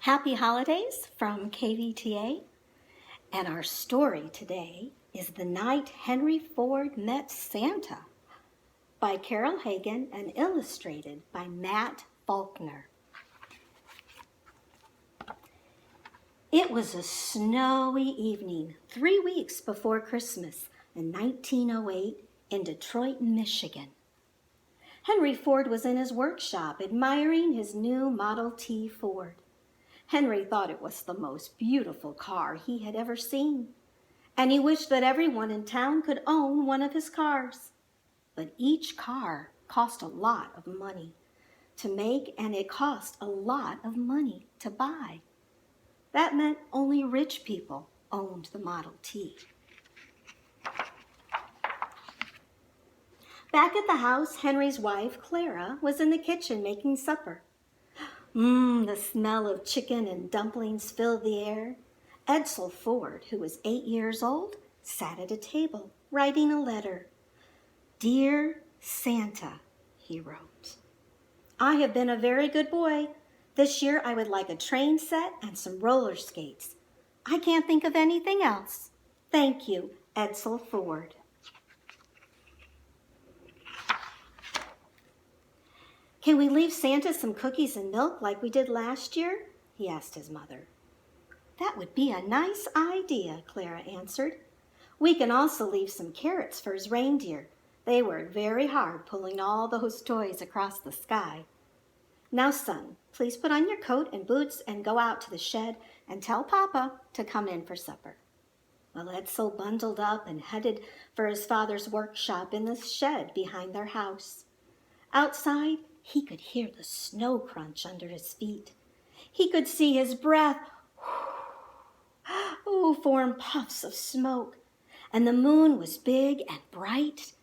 Happy holidays from KVTA, and our story today is The Night Henry Ford Met Santa by Carol Hagan and illustrated by Matt Faulkner. It was a snowy evening 3 weeks before Christmas in 1908 in Detroit, Michigan. Henry Ford was in his workshop admiring his new Model T Ford. Henry thought it was the most beautiful car he had ever seen, and he wished that everyone in town could own one of his cars. But each car cost a lot of money to make, and it cost a lot of money to buy. That meant only rich people owned the Model T. Back at the house, Henry's wife, Clara, was in the kitchen making supper. The smell of chicken and dumplings filled the air. Edsel Ford, who was 8 years old, sat at a table, writing a letter. "Dear Santa," he wrote, "I have been a very good boy. This year I would like a train set and some roller skates. I can't think of anything else. Thank you, Edsel Ford." "Can we leave Santa some cookies and milk like we did last year?" he asked his mother. "That would be a nice idea," Clara answered. "We can also leave some carrots for his reindeer. They worked very hard pulling all those toys across the sky. Now, son, please put on your coat and boots and go out to the shed and tell Papa to come in for supper." Well, Edsel bundled up and headed for his father's workshop in the shed behind their house. Outside, he could hear the snow crunch under his feet. He could see his breath form puffs of smoke. And the moon was big and bright,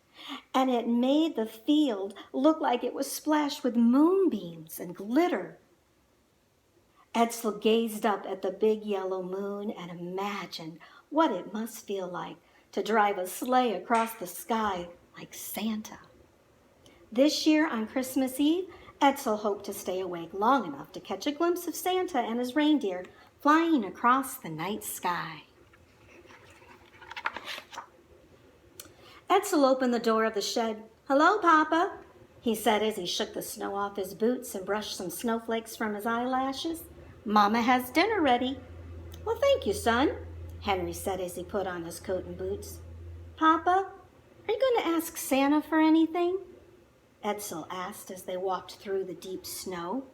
and it made the field look like it was splashed with moonbeams and glitter. Edsel gazed up at the big yellow moon and imagined what it must feel like to drive a sleigh across the sky like Santa. This year on Christmas Eve, Edsel hoped to stay awake long enough to catch a glimpse of Santa and his reindeer flying across the night sky. Edsel opened the door of the shed. "Hello, Papa," he said as he shook the snow off his boots and brushed some snowflakes from his eyelashes. "Mama has dinner ready." "Well, thank you, son," Henry said as he put on his coat and boots. "Papa, are you going to ask Santa for anything?" Edsel asked as they walked through the deep snow.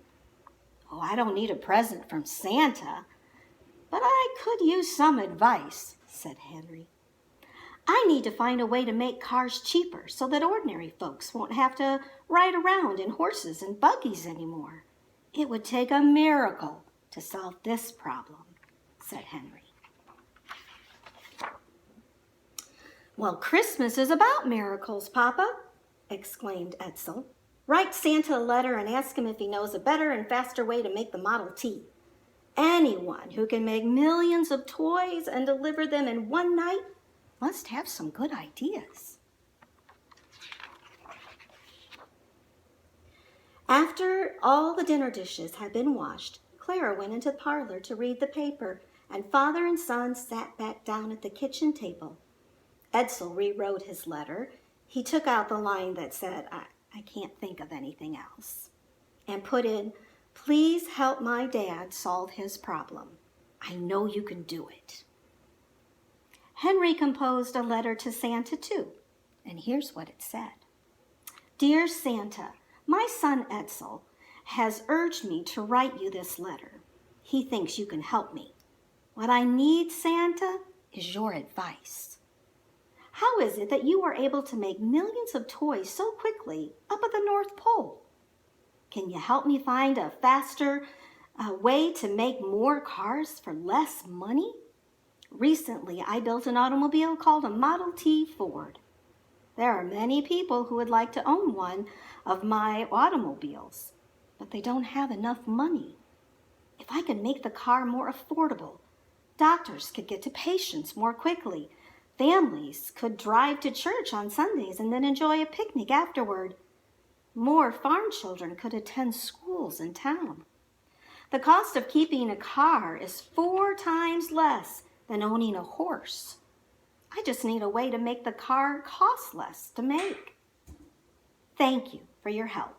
"Oh, I don't need a present from Santa, but I could use some advice," said Henry. "I need to find a way to make cars cheaper so that ordinary folks won't have to ride around in horses and buggies anymore. It would take a miracle to solve this problem," said Henry. "Well, Christmas is about miracles, Papa," exclaimed Edsel. "Write Santa a letter and ask him if he knows a better and faster way to make the Model T. Anyone who can make millions of toys and deliver them in one night must have some good ideas." After all the dinner dishes had been washed, Clara went into the parlor to read the paper, and father and son sat back down at the kitchen table. Edsel rewrote his letter. He took out the line that said, I can't think of anything else, and put in, "Please help my dad solve his problem. I know you can do it." Henry composed a letter to Santa too, and here's what it said. "Dear Santa, my son Edsel has urged me to write you this letter. He thinks you can help me. What I need, Santa, is your advice. How is it that you are able to make millions of toys so quickly up at the North Pole? Can you help me find a faster way to make more cars for less money? Recently, I built an automobile called a Model T Ford. There are many people who would like to own one of my automobiles, but they don't have enough money. If I could make the car more affordable, doctors could get to patients more quickly. Families could drive to church on Sundays and then enjoy a picnic afterward. More farm children could attend schools in town. The cost of keeping a car is 4 times less than owning a horse. I just need a way to make the car cost less to make. Thank you for your help.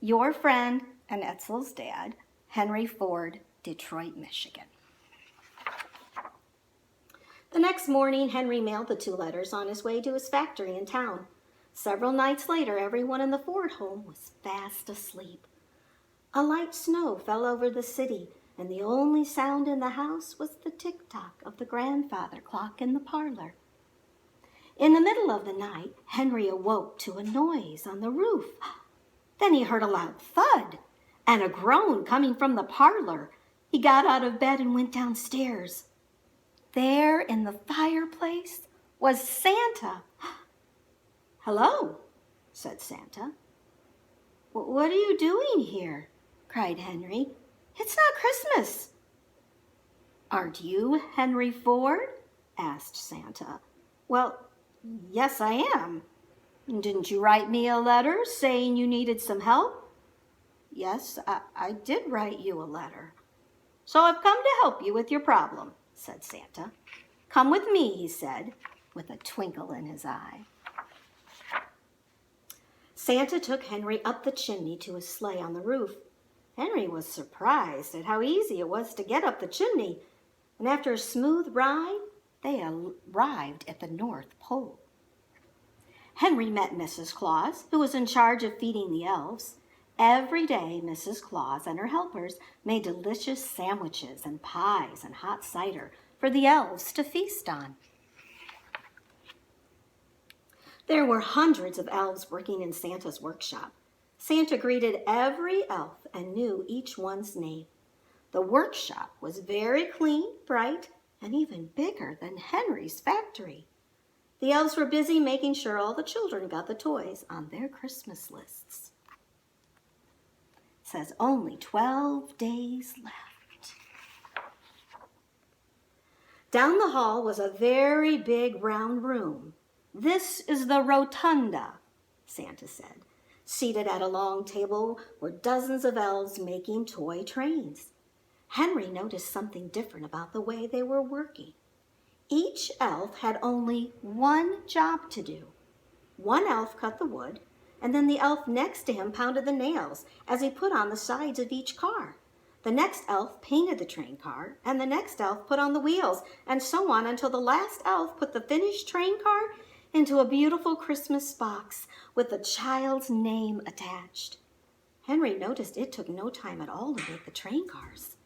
Your friend and Etzel's dad, Henry Ford, Detroit, Michigan. The next morning, Henry mailed the 2 letters on his way to his factory in town. Several nights later, everyone in the Ford home was fast asleep. A light snow fell over the city, and the only sound in the house was the tick-tock of the grandfather clock in the parlor. In the middle of the night, Henry awoke to a noise on the roof. Then he heard a loud thud and a groan coming from the parlor. He got out of bed and went downstairs. There in the fireplace was Santa. "Hello," said Santa. "What are you doing here?" cried Henry. "It's not Christmas." "Aren't you Henry Ford?" asked Santa. "Well, yes, I am. Didn't you write me a letter saying you needed some help?" "Yes, I did write you a letter." "So I've come to help you with your problem," said Santa. "Come with me," he said, with a twinkle in his eye. Santa took Henry up the chimney to his sleigh on the roof. Henry was surprised at how easy it was to get up the chimney, and after a smooth ride, they arrived at the North Pole. Henry met Mrs. Claus, who was in charge of feeding the elves. Every day, Mrs. Claus and her helpers made delicious sandwiches and pies and hot cider for the elves to feast on. There were hundreds of elves working in Santa's workshop. Santa greeted every elf and knew each one's name. The workshop was very clean, bright, and even bigger than Henry's factory. The elves were busy making sure all the children got the toys on their Christmas lists. It says only 12 days left. Down the hall was a very big round room. "This is the rotunda," Santa said. Seated at a long table were dozens of elves making toy trains. Henry noticed something different about the way they were working. Each elf had only one job to do. One elf cut the wood, and then the elf next to him pounded the nails as he put on the sides of each car. The next elf painted the train car, and the next elf put on the wheels, and so on until the last elf put the finished train car into a beautiful Christmas box with the child's name attached. Henry noticed it took no time at all to make the train cars.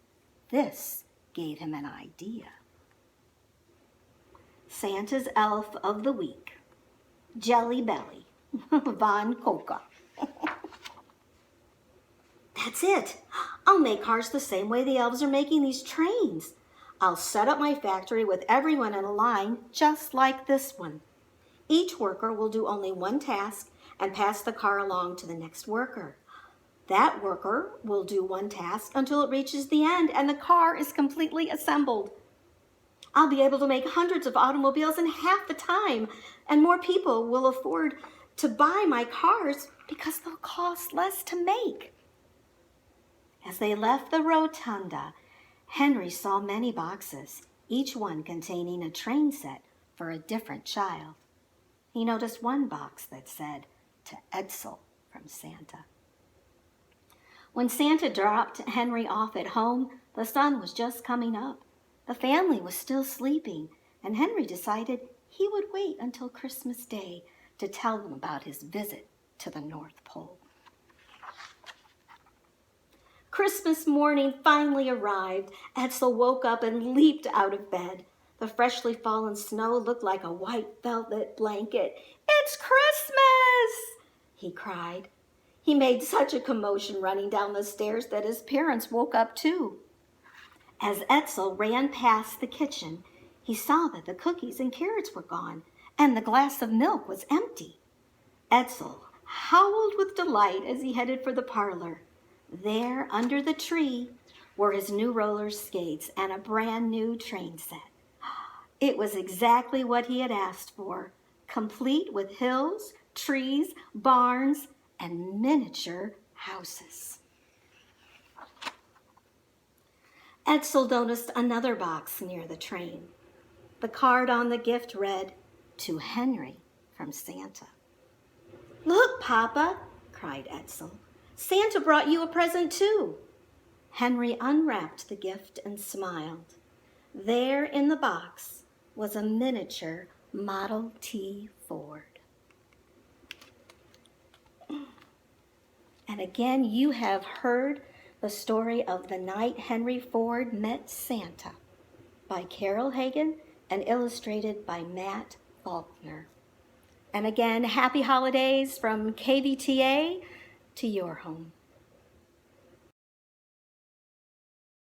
This gave him an idea. Santa's elf of the week, Jelly Belly von Coca. "That's it. I'll make cars the same way the elves are making these trains. I'll set up my factory with everyone in a line just like this one. Each worker will do only one task and pass the car along to the next worker. That worker will do one task until it reaches the end and the car is completely assembled. I'll be able to make hundreds of automobiles in half the time, and more people will afford to buy my cars because they'll cost less to make." As they left the rotunda, Henry saw many boxes, each one containing a train set for a different child. He noticed one box that said, "To Edsel from Santa." When Santa dropped Henry off at home, the sun was just coming up. The family was still sleeping, and Henry decided he would wait until Christmas Day to tell them about his visit to the North Pole. Christmas morning finally arrived. Edsel woke up and leaped out of bed. The freshly fallen snow looked like a white velvet blanket. "It's Christmas!" he cried. He made such a commotion running down the stairs that his parents woke up too. As Edsel ran past the kitchen, he saw that the cookies and carrots were gone, and the glass of milk was empty. Edsel howled with delight as he headed for the parlor. There, under the tree, were his new roller skates and a brand new train set. It was exactly what he had asked for, complete with hills, trees, barns, and miniature houses. Edsel noticed another box near the train. The card on the gift read, "To Henry from Santa." "Look, Papa," cried Edsel. "Santa brought you a present too." Henry unwrapped the gift and smiled. There in the box was a miniature Model T Ford. And again, you have heard the story of the night Henry Ford met Santa by Carol Hagen and illustrated by Matt Faulkner. And again, happy holidays from KVTA to your home.